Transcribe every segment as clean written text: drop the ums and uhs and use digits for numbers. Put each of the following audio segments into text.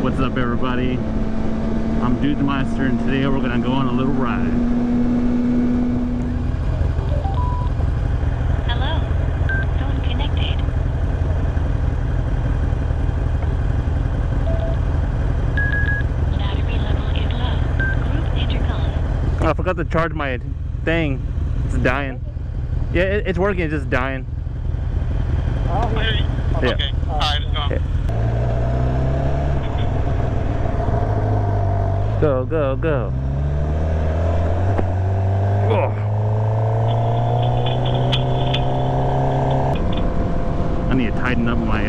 What's up, everybody? I'm Dudemeister, and today we're gonna go on a little ride. Hello. Phone connected. Battery level is low. Group intercom. Oh, I forgot to charge my thing. It's dying. Yeah, it's working. It's just dying. Oh, Yeah. okay. Alright, let's go. Yeah. Go, go, go. Oh. I need to tighten up my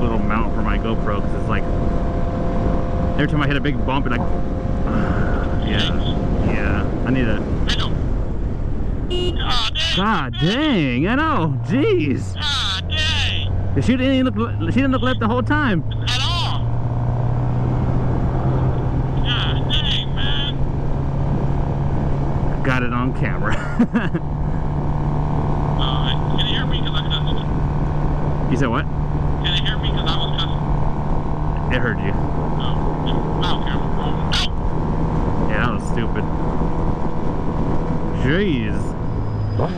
little mount for my GoPro because it's like every time I hit a big bump, it like yeah. I need to. God dang! I know. Jeez. Ah, dang! She didn't look left the whole time. At all! God dang, man! Got it on camera. Can you hear me? Because I cussed. You said what? Can you hear me? Because I was cussing. It heard you. Oh, I don't care. Ow! Yeah, that was stupid. Jeez. Ugh.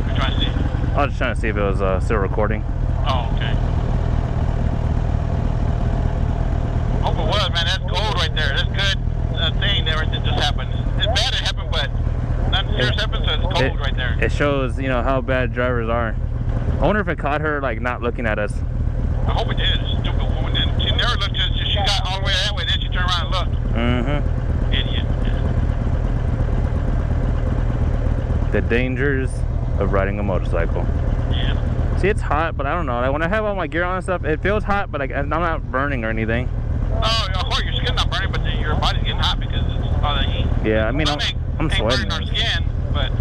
You're trying to see? I was just trying to see if it was still recording. Oh, okay. Hope it was, man. That's gold right there. That's good thing that just happened. It's bad it happened, but nothing serious happened, so it's gold right there. It shows, you know, how bad drivers are. I wonder if it caught her, like, not looking at us. I hope it did. Stupid woman. Then she never looked. She got all the way that way. Then she turned around and looked. Mm-hmm. Idiot. The dangers of riding a motorcycle. Yeah. See, it's hot, but I don't know. Like, when I have all my gear on and stuff, it feels hot, but like, I'm not burning or anything. Oh, of course, your skin's not burning, but your body's getting hot because it's all the heat. Yeah, I mean, I'm sweating. Ain't burning our skin, but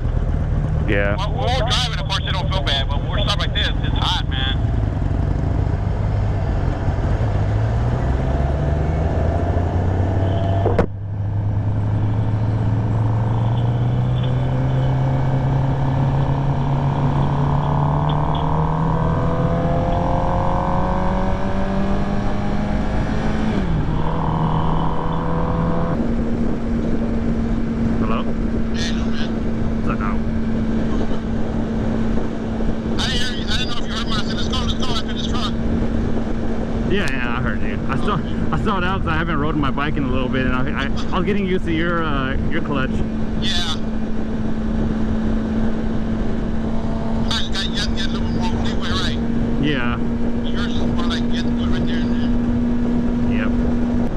Yeah. when we're driving, of course, it don't feel bad. But when we're stuff like this, it's hot, man. Hello? Hey, no, man. What's up now? I didn't know if you heard when I said, let's go after this truck. Yeah, I heard you. I saw it out because I haven't rode my bike in a little bit, and I was getting used to your clutch. Yeah. I just got get a little more leeway, right? Yeah. Yours is more like get good right there and there. Yep.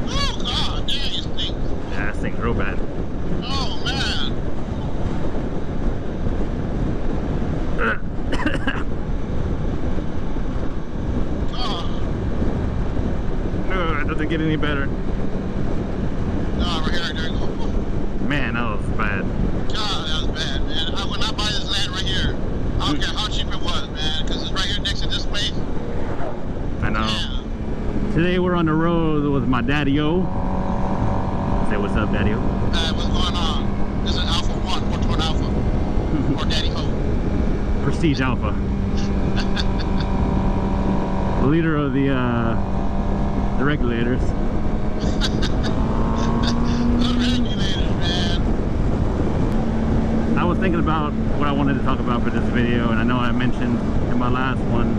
Oh, God, dang, it stinks. Yeah, this thing's real bad. Oh, man. Oh, It doesn't get any better. no, right here, there you go. Man, that was bad. God, that was bad, man. When I buy this land right here, I don't care how cheap it was, man, because it's right here next to this place. I know. Yeah. Today we're on the road with my daddy-o. Say what's up, daddy-o. What's going on? This is Alpha 1, 421 Alpha. Or Daddy Ho. Prestige Alpha. The leader of the regulators. The regulators, man. I was thinking about what I wanted to talk about for this video, and I know I mentioned in my last one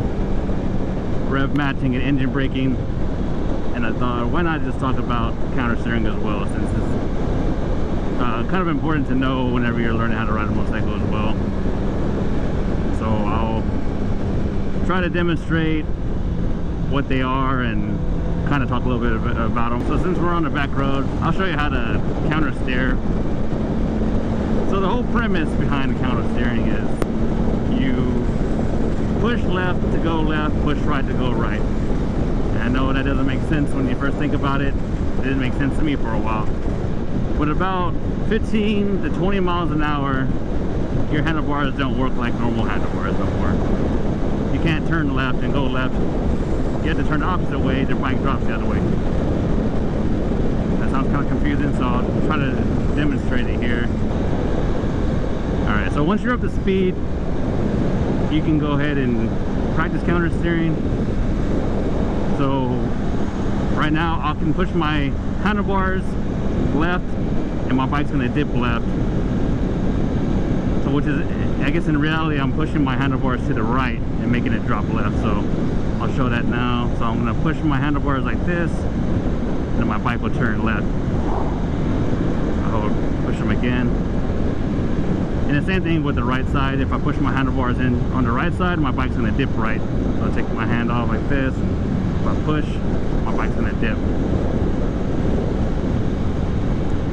rev matching and engine braking, and I thought, why not just talk about counter steering as well, since it's kind of important to know whenever you're learning how to ride a motorcycle as well. So I'll try to demonstrate what they are and kind of talk a little bit about them. So since we're on the back road, I'll show you how to counter steer. So the whole premise behind the counter steering is you push left to go left, push right to go right. And I know that doesn't make sense when you first think about it. It didn't make sense to me for a while. But about 15 to 20 miles an hour, your handlebars don't work like normal handlebars no more. You can't turn left and go left you have to turn the opposite way, your bike drops the other way. That sounds kind of confusing, so I'll try to demonstrate it here. Alright, so once you're up to speed, you can go ahead and practice counter steering. So right now I can push my handlebars left and my bike's going to dip left. So which is, I guess in reality I'm pushing my handlebars to the right and making it drop left. So I'll show that now. So I'm going to push my handlebars like this, and then my bike will turn left. I'll push them again. And the same thing with the right side. If I push my handlebars in on the right side, my bike's going to dip right. So I'll take my hand off like this. If I push, my bike's going to dip.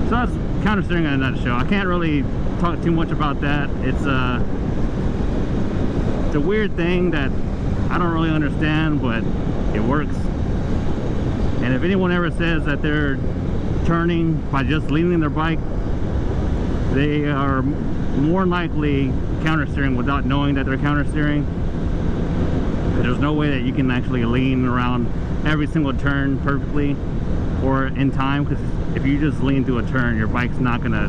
So that's counter steering in a nutshell. I can't really talk too much about that. It's a weird thing that I don't really understand, but it works. And if anyone ever says that they're turning by just leaning their bike, they are more likely counter steering without knowing that they're counter steering. There's no way that you can actually lean around every single turn perfectly or in time, because if you just lean through a turn, your bike's not going to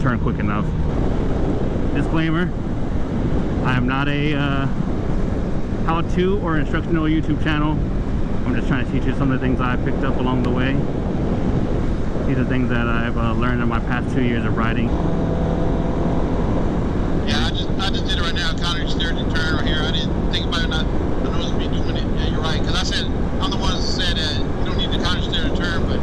turn quick enough. Disclaimer, I am not a how-to or instructional YouTube channel. I'm just trying to teach you some of the things I picked up along the way. These are things that I've learned in my past 2 years of riding. Yeah, I just did it right now. Counter steered the turn right here. I didn't think about it. I noticed me doing it. Yeah, you're right. Because I said, I'm the one that said you don't need to counter steer the turn, but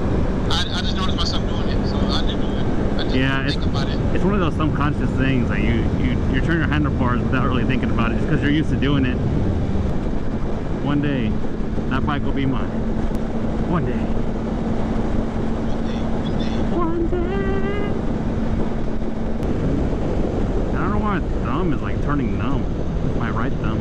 I just noticed myself doing it, so I did do it. I didn't think about it. It's one of those subconscious things that you turn your handlebars without really thinking about it, just because you're used to doing it. One day, that bike will be mine. One day. One day. I don't know why my thumb is like turning numb. My right thumb.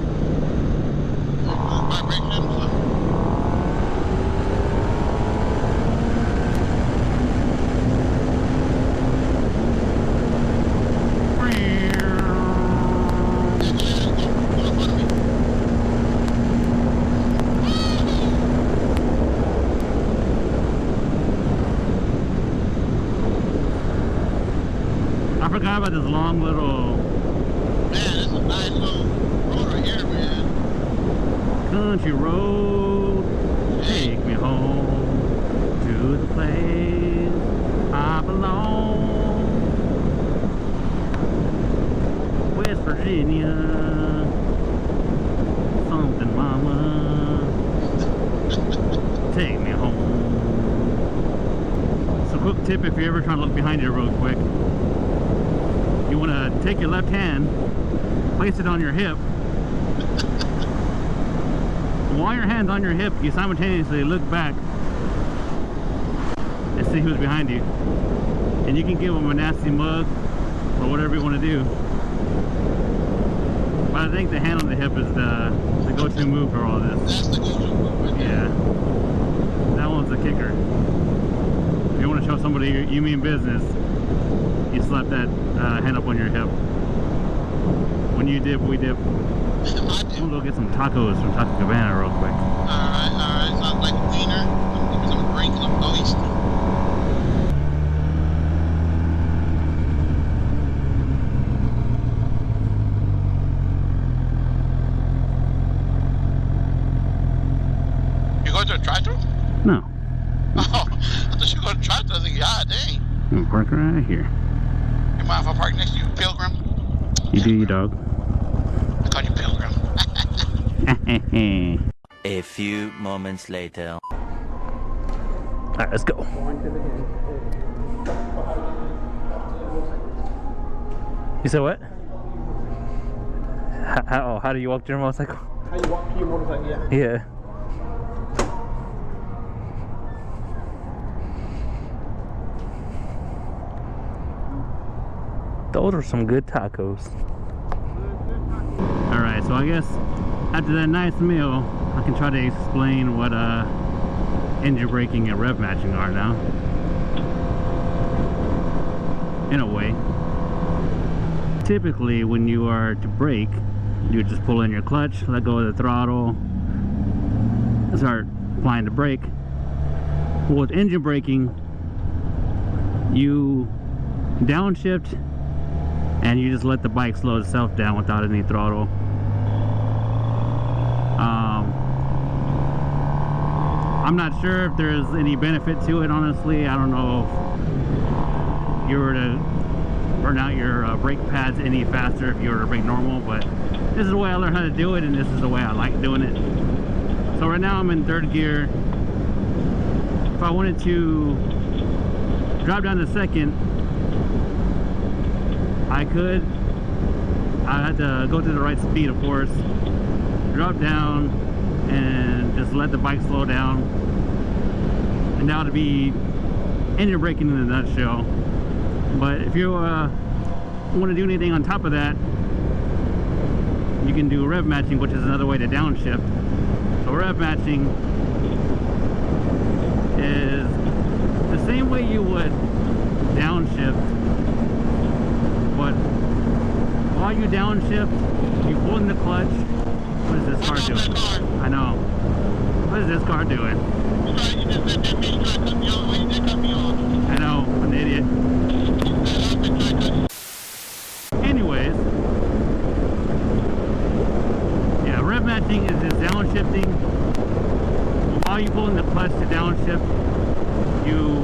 I forgot about this long little... Man, this is a nice little road right here, man. Country road, take me home to the place I belong. West Virginia, something mama, take me home. So quick tip, if you're ever trying to look behind you real quick, you want to take your left hand, place it on your hip. While your hand's on your hip, you simultaneously look back and see who's behind you. And you can give them a nasty mug or whatever you want to do. But I think the hand on the hip is the go-to move for all this. That's the go-to move right there. Yeah. That one's the kicker. If you want to show somebody you mean business, you slap that hand up on your hip. When you dip, we dip. I'm gonna go get some tacos from Taco Cabana real quick. Alright. Sounds like a wiener. Give me some drink and I'm moist. You going to a drive-thru? No. Oh, I thought you were going to drive-thru. I was like, yeah, dang. I'm gonna park right here. You mind if I park next to you, Pilgrim? You do you, dog. I call you Pilgrim. A few moments later. Alright, let's go. You said what? How do you walk to your motorcycle? How you walk to your motorcycle, yeah. Yeah. Those are some good tacos. Alright, so I guess after that nice meal, I can try to explain what engine braking and rev matching are now. In a way. Typically, when you are to brake, you just pull in your clutch, let go of the throttle, start applying the brake. Well, with engine braking, you downshift and you just let the bike slow itself down without any throttle. I'm not sure if there's any benefit to it, honestly. I don't know if you were to burn out your brake pads any faster if you were to brake normal, but this is the way I learned how to do it, and this is the way I like doing it. So right now I'm in third gear. If I wanted to drop down to second, I could. I had to go to the right speed, of course, drop down and just let the bike slow down, and now to be engine braking in a nutshell. But if you want to do anything on top of that, you can do rev matching, which is another way to downshift. So rev matching is the same way you would downshift, but while you downshift, you pull in the clutch. What is this car doing? I know. What is this car doing? I know, I'm an idiot. Anyways, yeah, rev matching is just downshifting. While you pull in the clutch to downshift, you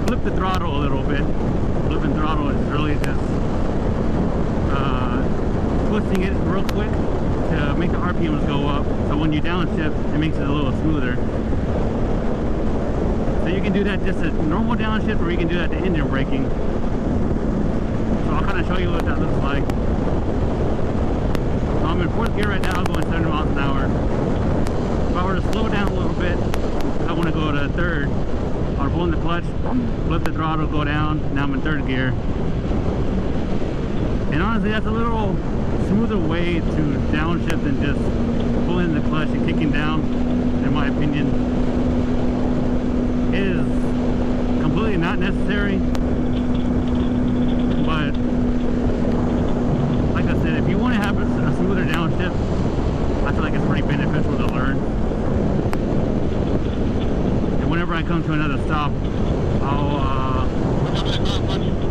flip the throttle a little bit. Flipping throttle is really just twisting it real quick to make the RPMs go up. So when you downshift, it makes it a little smoother. So you can do that just a normal downshift, or you can do that to engine braking. So I'll kind of show you what that looks like. So I'm in fourth gear right now, going 70 miles an hour. If I were to slow down a little bit, I want to go to third. I'll pull in the clutch, flip the throttle, go down. Now I'm in third gear. And honestly, that's a little smoother way to downshift than just pulling the clutch and kicking down, in my opinion. It is completely not necessary, but like I said, if you want to have a smoother downshift, I feel like it's pretty beneficial to learn. And whenever I come to another stop, I'll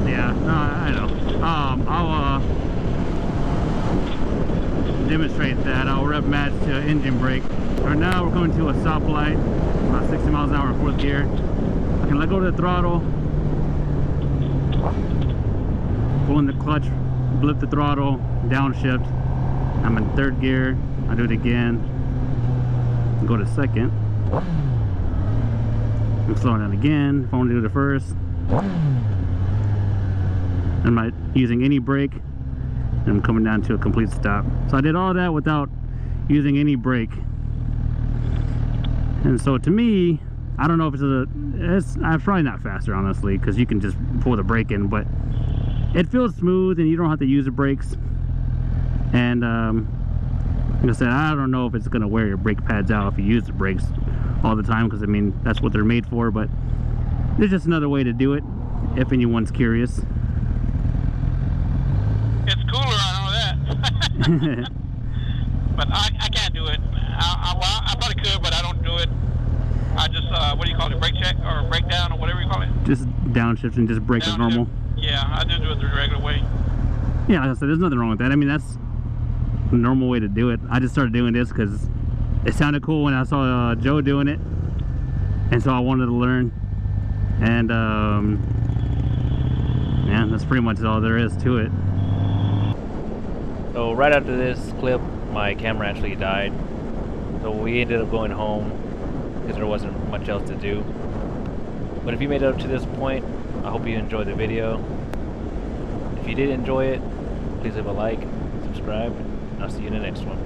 yeah, no, I know. I'll demonstrate that. I'll rev match to engine brake. Right now we're coming to a stoplight, about 60 miles an hour in fourth gear. I can let go of the throttle, pull in the clutch, blip the throttle, downshift. I'm in third gear. I do it again. Go to second. I'm slowing down again. If I want to do the first, I'm not using any brake, and I'm coming down to a complete stop. So I did all that without using any brake. And so to me, I don't know if it's probably not faster, honestly, because you can just pull the brake in, but it feels smooth and you don't have to use the brakes. And like I said, I don't know if it's going to wear your brake pads out if you use the brakes all the time, because I mean, that's what they're made for, but there's just another way to do it if anyone's curious. It's cooler, I know that. But I can't do it. I probably could, but I don't do it. I just, what do you call it, brake check or breakdown or whatever you call it? Just downshift and just brake as normal. Yeah, I just do it the regular way. Yeah, like I said, there's nothing wrong with that. I mean, that's the normal way to do it. I just started doing this because it sounded cool when I saw Joe doing it, and so I wanted to learn. And yeah, that's pretty much all there is to it. So right after this clip, my camera actually died. So we ended up going home because there wasn't much else to do. But if you made it up to this point, I hope you enjoyed the video. If you did enjoy it, please leave a like, subscribe, and I'll see you in the next one.